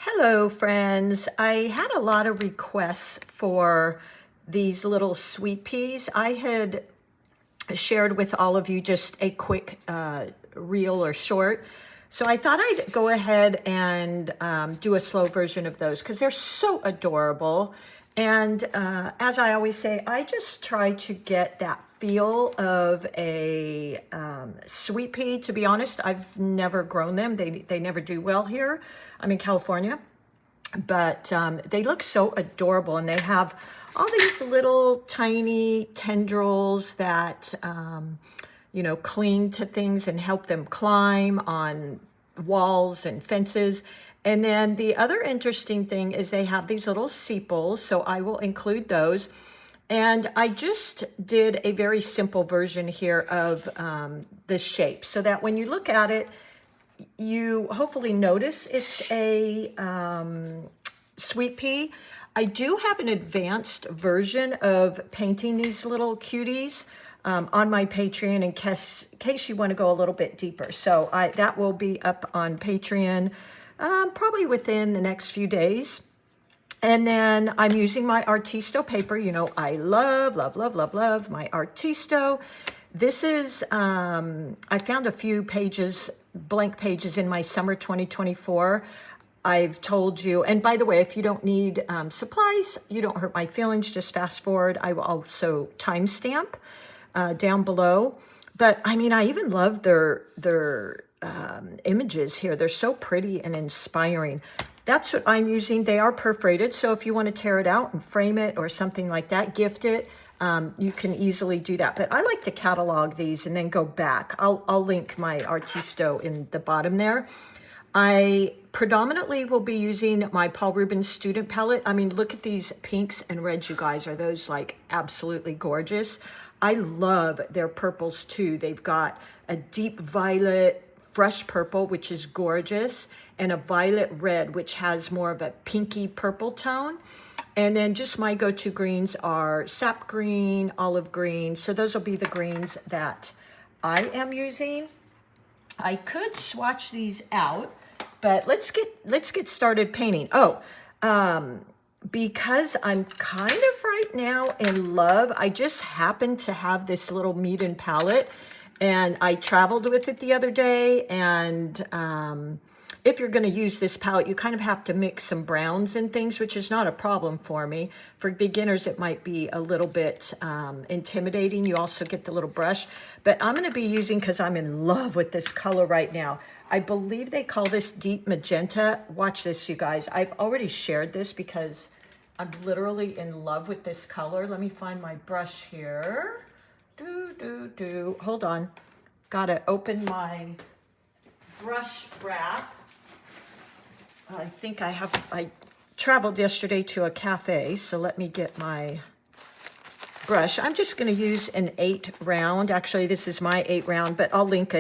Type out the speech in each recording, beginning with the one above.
Hello, friends. I had a lot of requests for these little sweet peas. I had shared with all of you just a quick reel or short. So I thought I'd go ahead and do a slow version of those because they're so adorable. And as I always say, I just try to get that feel of a sweet pea. To be honest, I've never grown them. They never do well here. I'm in California. But they look so adorable, and they have all these little tiny tendrils that cling to things and help them climb on walls and fences. And then the other interesting thing is they have these little sepals, so I will include those. And I just did a very simple version here of this shape so that when you look at it, you hopefully notice it's a sweet pea. I do have an advanced version of painting these little cuties on my Patreon in case you want to go a little bit deeper. So that will be up on Patreon probably within the next few days. And then I'm using my Artisto paper. You know, I love, love, love, love, love my Artisto. This is, I found a few pages, blank pages in my summer 2024. I've told you, and by the way, if you don't need supplies, you don't hurt my feelings, just fast forward. I will also timestamp down below. But I mean, I even love their images here. They're so pretty and inspiring. That's what I'm using. They are perforated, so if you want to tear it out and frame it or something like that, gift it, you can easily do that. But I like to catalog these and then go back. I'll link my Artisto in the bottom there. I predominantly will be using my Paul Rubens student palette. I mean, look at these pinks and reds, you guys. Are those like absolutely gorgeous? I love their purples too. They've got a deep violet, fresh purple, which is gorgeous, and a violet red, which has more of a pinky purple tone. And then just my go-to greens are sap green, olive green. So those will be the greens that I am using. I could swatch these out, but let's get started painting. Because I'm kind of right now in love, I just happen to have this little Meeden palette, and I traveled with it the other day. And if you're going to use this palette, you kind of have to mix some browns and things, which is not a problem for me. For beginners, it might be a little bit intimidating. You also get the little brush, but I'm going to be using, because I'm in love with this color right now. I believe they call this deep magenta. Watch this, you guys. I've already shared this because I'm literally in love with this color. Let me find my brush here. Hold on. Gotta open my brush wrap. I think I traveled yesterday to a cafe, so let me get my brush. I'm just going to use an 8 round. Actually, this is my 8 round, but I'll link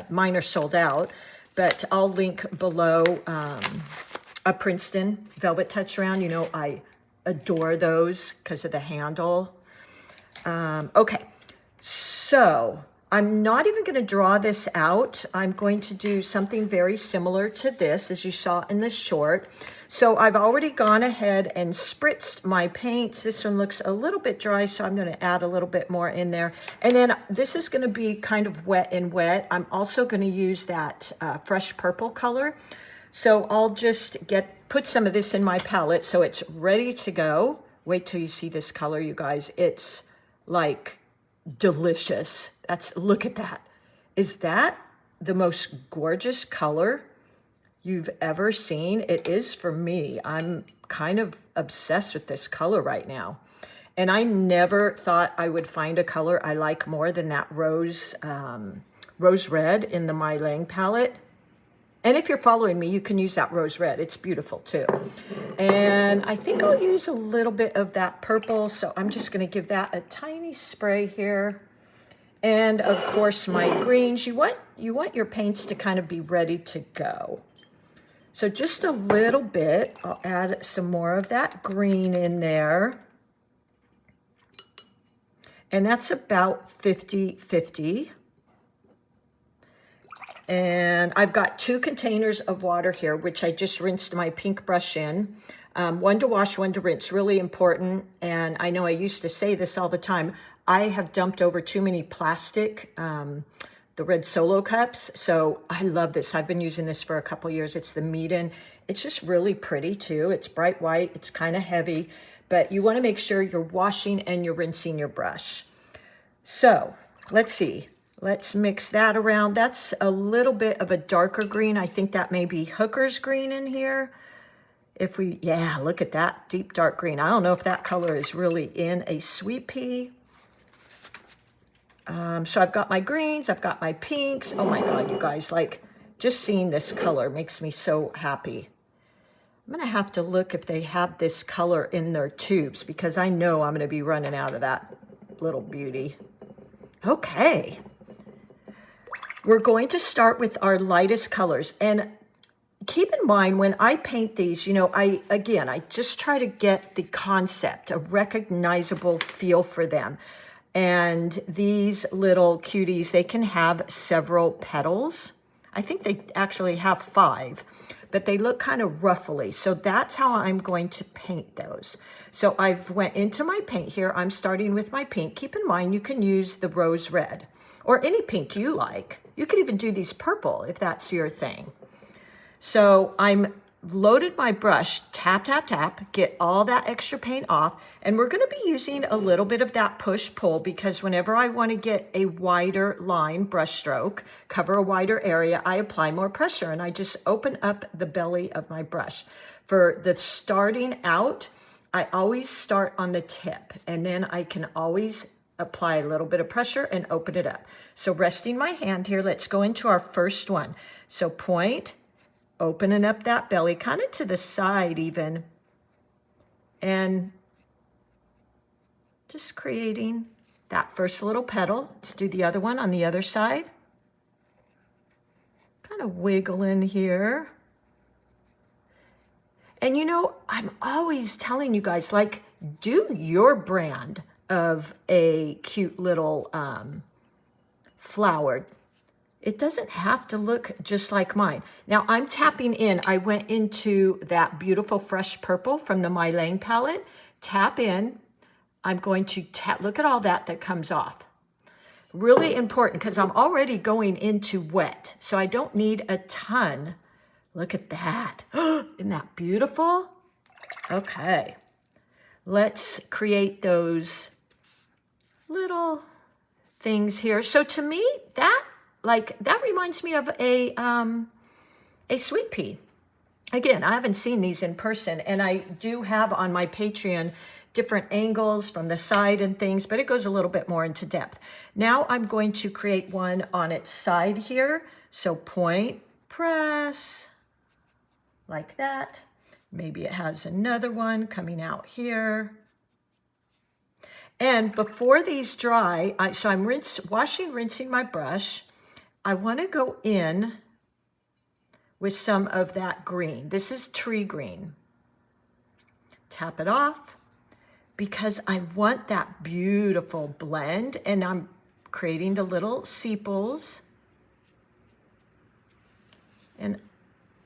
mine are sold out, but I'll link below a Princeton Velvet Touch round. You know, I adore those because of the handle. Okay, so I'm not even going to draw this out. I'm going to do something very similar to this, as you saw in the short. So I've already gone ahead and spritzed my paints. This one looks a little bit dry, so I'm going to add a little bit more in there. And then this is going to be kind of wet and wet. I'm also going to use that fresh purple color. So I'll just put some of this in my palette so it's ready to go. Wait till you see this color, you guys. It's like delicious. Look at that. Is that the most gorgeous color you've ever seen? It is for me. I'm kind of obsessed with this color right now. And I never thought I would find a color I like more than that rose red in the My Lang palette. And if you're following me, you can use that rose red. It's beautiful too. And I think I'll use a little bit of that purple. So I'm just going to give that a tiny spray here. And of course, my greens. You want your paints to kind of be ready to go. So just a little bit. I'll add some more of that green in there. And that's about 50-50. And I've got 2 containers of water here, which I just rinsed my pink brush in. One to wash, one to rinse, really important. And I know I used to say this all the time. I have dumped over too many plastic, the red Solo cups. So I love this. I've been using this for a couple years. It's the Meeden. It's just really pretty too. It's bright white. It's kind of heavy, but you want to make sure you're washing and you're rinsing your brush. So let's see. Let's mix that around. That's a little bit of a darker green. I think that may be Hooker's green in here. If we, yeah, look at that deep dark green. I don't know if that color is really in a sweet pea. So I've got my greens, I've got my pinks. Oh my God, you guys, like just seeing this color makes me so happy. I'm gonna have to look if they have this color in their tubes because I know I'm gonna be running out of that little beauty. Okay. We're going to start with our lightest colors. And keep in mind when I paint these, you know, I just try to get the concept, a recognizable feel for them. And these little cuties, they can have several petals. I think they actually have 5, but they look kind of ruffly. So that's how I'm going to paint those. So I've went into my paint here. I'm starting with my pink. Keep in mind, you can use the rose red or any pink you like. You could even do these purple if that's your thing. So I'm loaded my brush, tap, tap, tap, get all that extra paint off. And we're gonna be using a little bit of that push pull because whenever I wanna get a wider line brush stroke, cover a wider area, I apply more pressure and I just open up the belly of my brush. For the starting out, I always start on the tip and then I can always apply a little bit of pressure and open it up. So resting my hand here, let's go into our first one. So point, opening up that belly, kind of to the side even, and just creating that first little petal. Let's do the other one on the other side. Kind of wiggle in here. And you know, I'm always telling you guys, like, do your brand of a cute little flower. It doesn't have to look just like mine. Now I'm tapping in. I went into that beautiful fresh purple from the My Lane palette. Tap in. I'm going to tap. Look at all that comes off. Really important because I'm already going into wet. So I don't need a ton. Look at that. Isn't that beautiful? Okay. Let's create those little things here. So to me, that reminds me of a sweet pea. Again, I haven't seen these in person, and I do have on my Patreon different angles from the side and things, but it goes a little bit more into depth. Now I'm going to create one on its side here. So point, press, like that. Maybe it has another one coming out here. And before these dry, so I'm rinsing my brush. I want to go in with some of that green. This is tree green. Tap it off because I want that beautiful blend, and I'm creating the little sepals and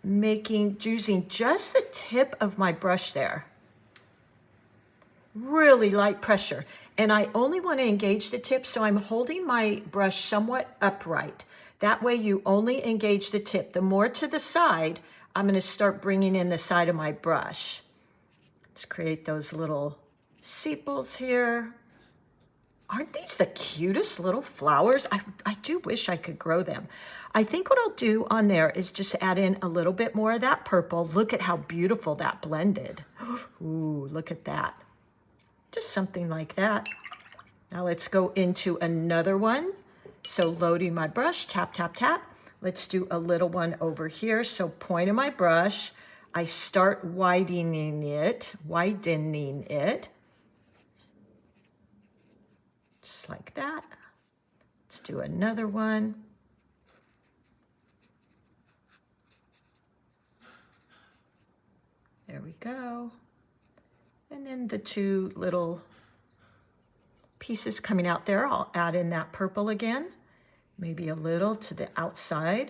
using just the tip of my brush there. Really light pressure. And I only want to engage the tip, so I'm holding my brush somewhat upright. That way you only engage the tip. The more to the side, I'm going to start bringing in the side of my brush. Let's create those little sepals here. Aren't these the cutest little flowers? I do wish I could grow them. I think what I'll do on there is just add in a little bit more of that purple. Look at how beautiful that blended. Ooh, look at that. Just something like that. Now let's go into another one. So loading my brush, tap, tap, tap. Let's do a little one over here. So point of my brush, I start widening it. Just like that. Let's do another one. There we go. And then the 2 little pieces coming out there, I'll add in that purple again, maybe a little to the outside.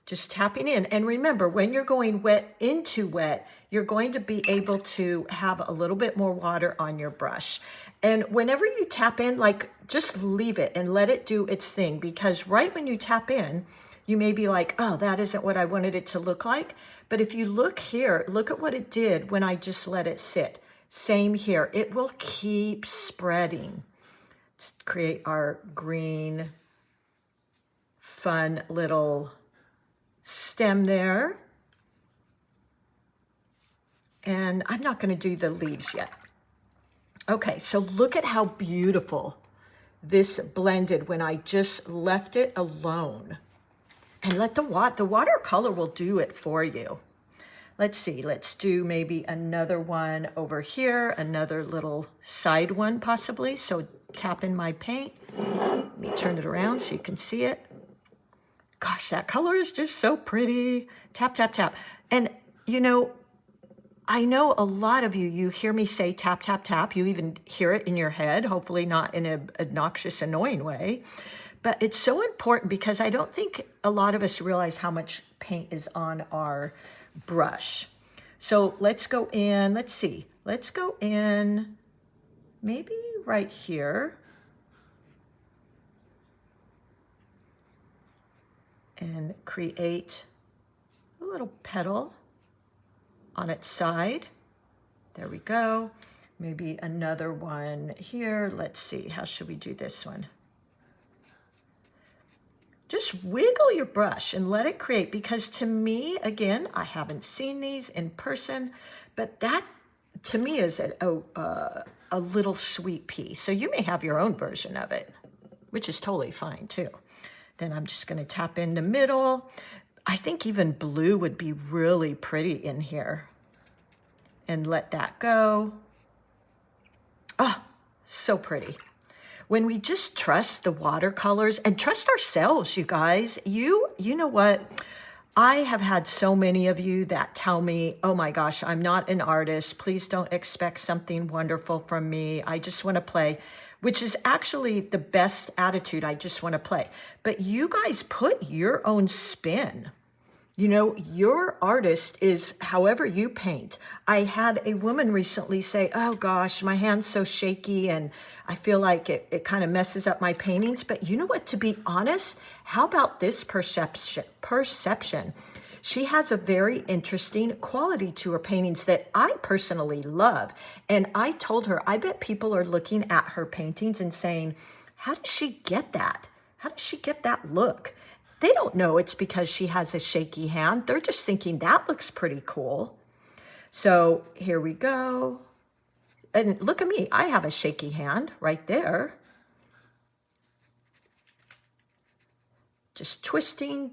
Just tapping in. And remember, when you're going wet into wet, you're going to be able to have a little bit more water on your brush. And whenever you tap in, like, just leave it and let it do its thing, because right when you tap in, you may be like, oh, that isn't what I wanted it to look like. But if you look here, look at what it did when I just let it sit. Same here. It will keep spreading. Let's create our green, fun little stem there. And I'm not going to do the leaves yet. Okay, so look at how beautiful this blended when I just left it alone. And let the watercolor will do it for you. Let's see, let's do maybe another one over here, another little side one possibly. So tap in my paint. Let me turn it around so you can see it. Gosh, that color is just so pretty. Tap, tap, tap. And you know, I know a lot of you hear me say tap, tap, tap. You even hear it in your head, hopefully not in an obnoxious, annoying way. But it's so important because I don't think a lot of us realize how much paint is on our brush. So let's go in, let's see. Let's go in maybe right here. And create a little petal on its side. There we go. Maybe another one here. Let's see, how should we do this one? Just wiggle your brush and let it create, because to me, again, I haven't seen these in person, but that to me is a little sweet pea. So you may have your own version of it, which is totally fine too. Then I'm just going to tap in the middle. I think even blue would be really pretty in here. And let that go. Oh, so pretty. When we just trust the watercolors and trust ourselves, you guys, you know what? I have had so many of you that tell me, oh my gosh, I'm not an artist. Please don't expect something wonderful from me. I just want to play, which is actually the best attitude. I just want to play. But you guys put your own spin. You know, your artist is however you paint. I had a woman recently say, oh gosh, my hand's so shaky and I feel like it kind of messes up my paintings. But you know what, to be honest, how about this perception? She has a very interesting quality to her paintings that I personally love. And I told her, I bet people are looking at her paintings and saying, how does she get that? How does she get that look? They don't know it's because she has a shaky hand. They're just thinking that looks pretty cool. So here we go. And look at me, I have a shaky hand right there. Just twisting.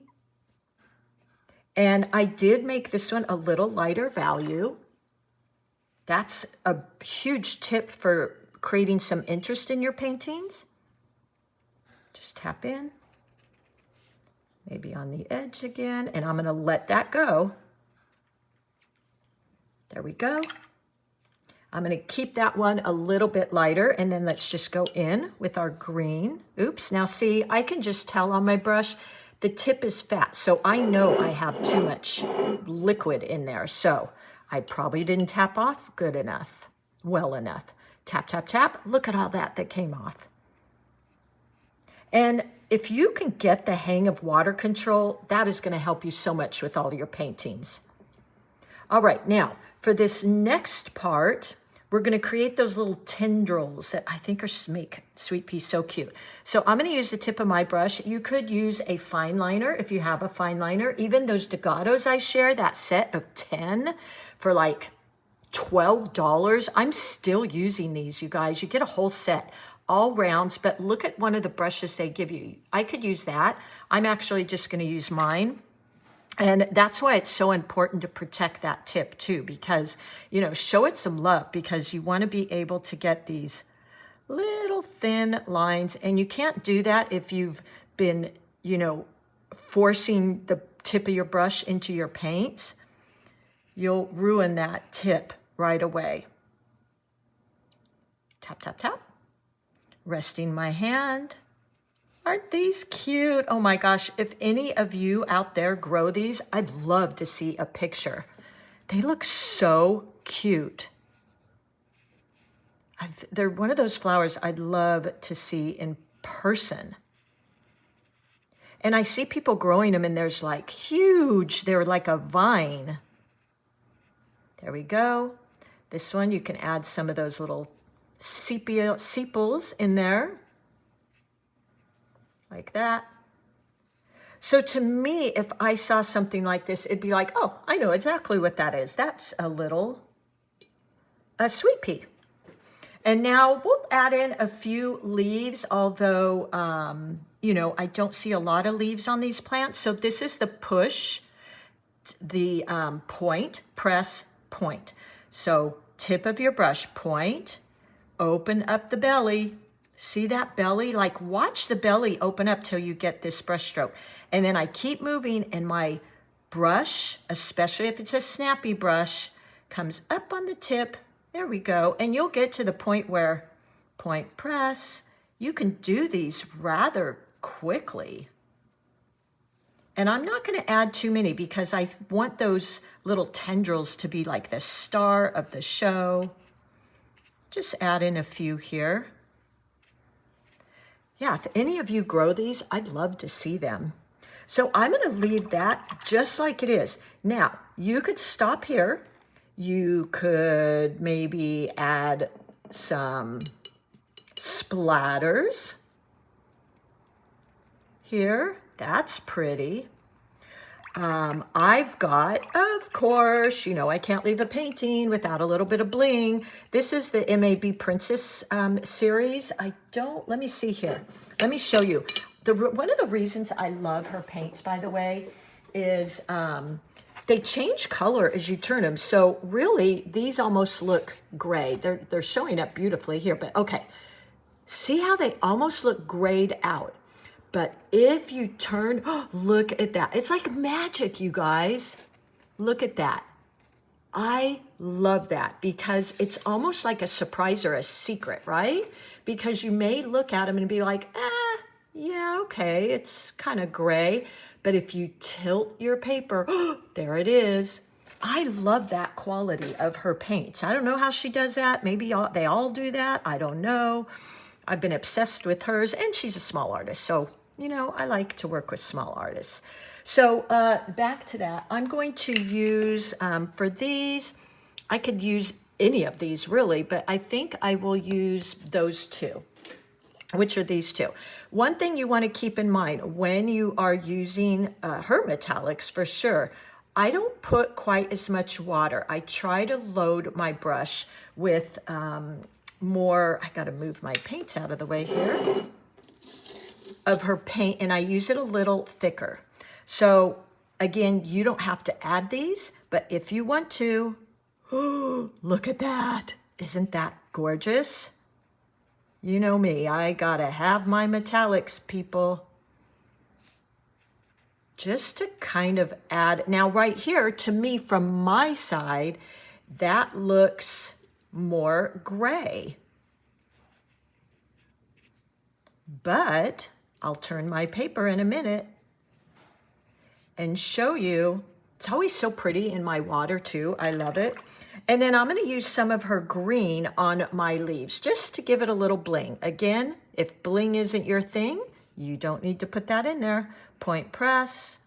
And I did make this one a little lighter value. That's a huge tip for creating some interest in your paintings. Just tap in. Maybe on the edge again, and I'm going to let that go. There we go. I'm going to keep that one a little bit lighter, and then let's just go in with our green. Oops, now see, I can just tell on my brush, the tip is fat, so I know I have too much liquid in there, so I probably didn't tap off good enough, well enough. Tap, tap, tap. Look at all that came off. And if you can get the hang of water control, that is going to help you so much with all your paintings. All right, now for this next part, we're going to create those little tendrils that I think make Sweet Pea so cute. So I'm going to use the tip of my brush. You could use a fine liner if you have a fine liner. Even those Dagados I share, that set of 10 for like $12. I'm still using these, you guys. You get a whole set. All rounds, but look at one of the brushes they give you. I could use that. I'm actually just going to use mine. And that's why it's so important to protect that tip too, because, you know, show it some love, because you want to be able to get these little thin lines. And you can't do that if you've been, you know, forcing the tip of your brush into your paints. You'll ruin that tip right away. Tap, tap, tap. Resting my hand Aren't these cute? Oh my gosh, if any of you out there grow these, I'd love to see a picture. They look so cute. They're one of those flowers I'd love to see in person. And I see people growing them and there's like huge, they're like a vine. There we go. This one, you can add some of those little sepals in there. Like that. So to me, if I saw something like this, it'd be like, oh, I know exactly what that is. That's a sweet pea. And now we'll add in a few leaves, although, you know, I don't see a lot of leaves on these plants. So this is the push, the point, press, point. So tip of your brush, point, open up the belly. See that belly? Like watch the belly open up till you get this brush stroke. And then I keep moving and my brush, especially if it's a snappy brush, comes up on the tip. There we go. And you'll get to the point where point press. You can do these rather quickly. And I'm not going to add too many because I want those little tendrils to be like the star of the show. Just add in a few here. Yeah, if any of you grow these, I'd love to see them. So I'm going to leave that just like it is. Now, you could stop here. You could maybe add some splatters here. That's pretty. I've got, of course, you know, I can't leave a painting without a little bit of bling. This is the MAB Princess series. Let me see here. Let me show you. One of the reasons I love her paints, by the way, is they change color as you turn them. So really, these almost look gray. They're showing up beautifully here, but okay. See how they almost look grayed out? But if you turn, oh, look at that. It's like magic, you guys. Look at that. I love that because it's almost like a surprise or a secret, right? Because you may look at them and be like, yeah, okay, it's kind of gray. But if you tilt your paper, oh, there it is. I love that quality of her paints. I don't know how she does that. Maybe they all do that. I don't know. I've been obsessed with hers, and she's a small artist. So, you know, I like to work with small artists. So back to that. I'm going to use, for these, I could use any of these really, but I think I will use those two, which are these two. One thing you want to keep in mind when you are using her metallics, for sure, I don't put quite as much water. I try to load my brush with more, I got to move my paints out of the way here, of her paint, and I use it a little thicker. So again, you don't have to add these, but if you want to, oh, look at that. Isn't that gorgeous? You know me, I gotta have my metallics, people. Just to kind of add, now right here, to me from my side, that looks more gray. But I'll turn my paper in a minute and show you. It's always so pretty in my water too. I love it. And then I'm going to use some of her green on my leaves just to give it a little bling. Again, if bling isn't your thing, you don't need to put that in there. Point press,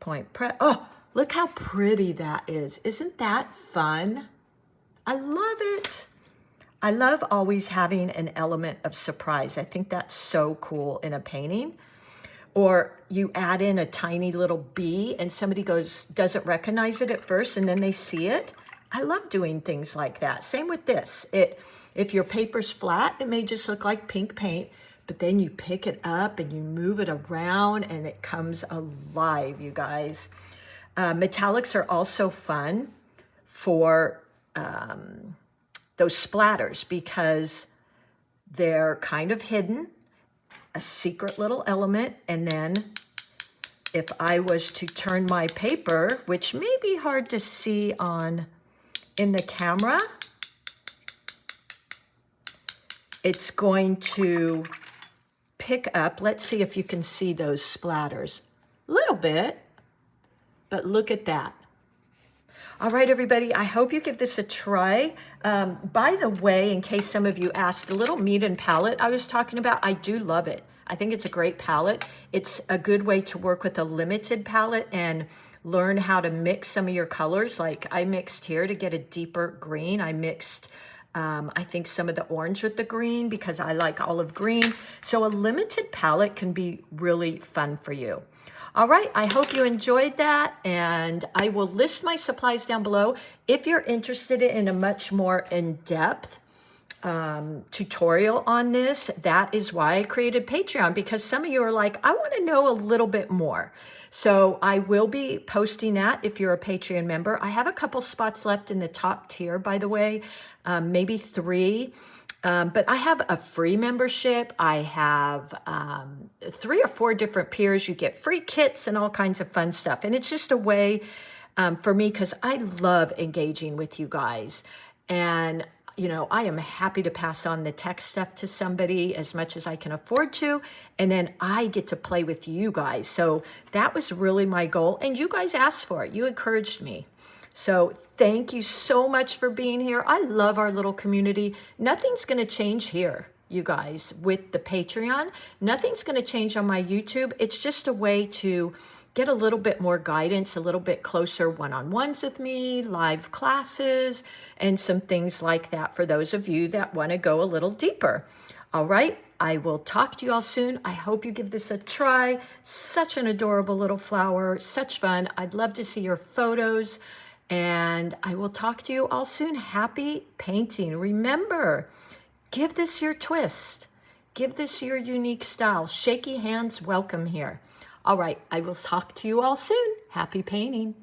point press. Oh, look how pretty that is. Isn't that fun? I love it. I love always having an element of surprise. I think that's so cool in a painting. Or you add in a tiny little bee and somebody doesn't recognize it at first and then they see it. I love doing things like that. Same with this. If your paper's flat, it may just look like pink paint, but then you pick it up and you move it around and it comes alive, you guys. Metallics are also fun for those splatters because they're kind of hidden, a secret little element. And then if I was to turn my paper, which may be hard to see in the camera, it's going to pick up, let's see if you can see those splatters. A little bit, but look at that. All right, everybody, I hope you give this a try. By the way, in case some of you asked, the little meat and palette I was talking about, I do love it. I think it's a great palette. It's a good way to work with a limited palette and learn how to mix some of your colors. Like I mixed here to get a deeper green. I mixed, I think, some of the orange with the green because I like olive green. So a limited palette can be really fun for you. All right, I hope you enjoyed that, and I will list my supplies down below. If you're interested in a much more in-depth tutorial on this, that is why I created Patreon, because some of you are like, I want to know a little bit more. So I will be posting that if you're a Patreon member. I have a couple spots left in the top tier, by the way, maybe 3. But I have a free membership. I have 3 or 4 different peers. You get free kits and all kinds of fun stuff. And it's just a way for me, because I love engaging with you guys. And, you know, I am happy to pass on the tech stuff to somebody as much as I can afford to. And then I get to play with you guys. So that was really my goal. And you guys asked for it. You encouraged me. So thank you so much for being here. I love our little community. Nothing's going to change here, you guys, with the Patreon. Nothing's going to change on my YouTube. It's just a way to get a little bit more guidance, a little bit closer one-on-ones with me, live classes, and some things like that for those of you that want to go a little deeper. All right. I will talk to you all soon. I hope you give this a try. Such an adorable little flower. Such fun. I'd love to see your photos. And I will talk to you all soon. Happy painting. Remember, give this your twist. Give this your unique style. Shaky hands welcome here. All right, I will talk to you all soon. Happy painting.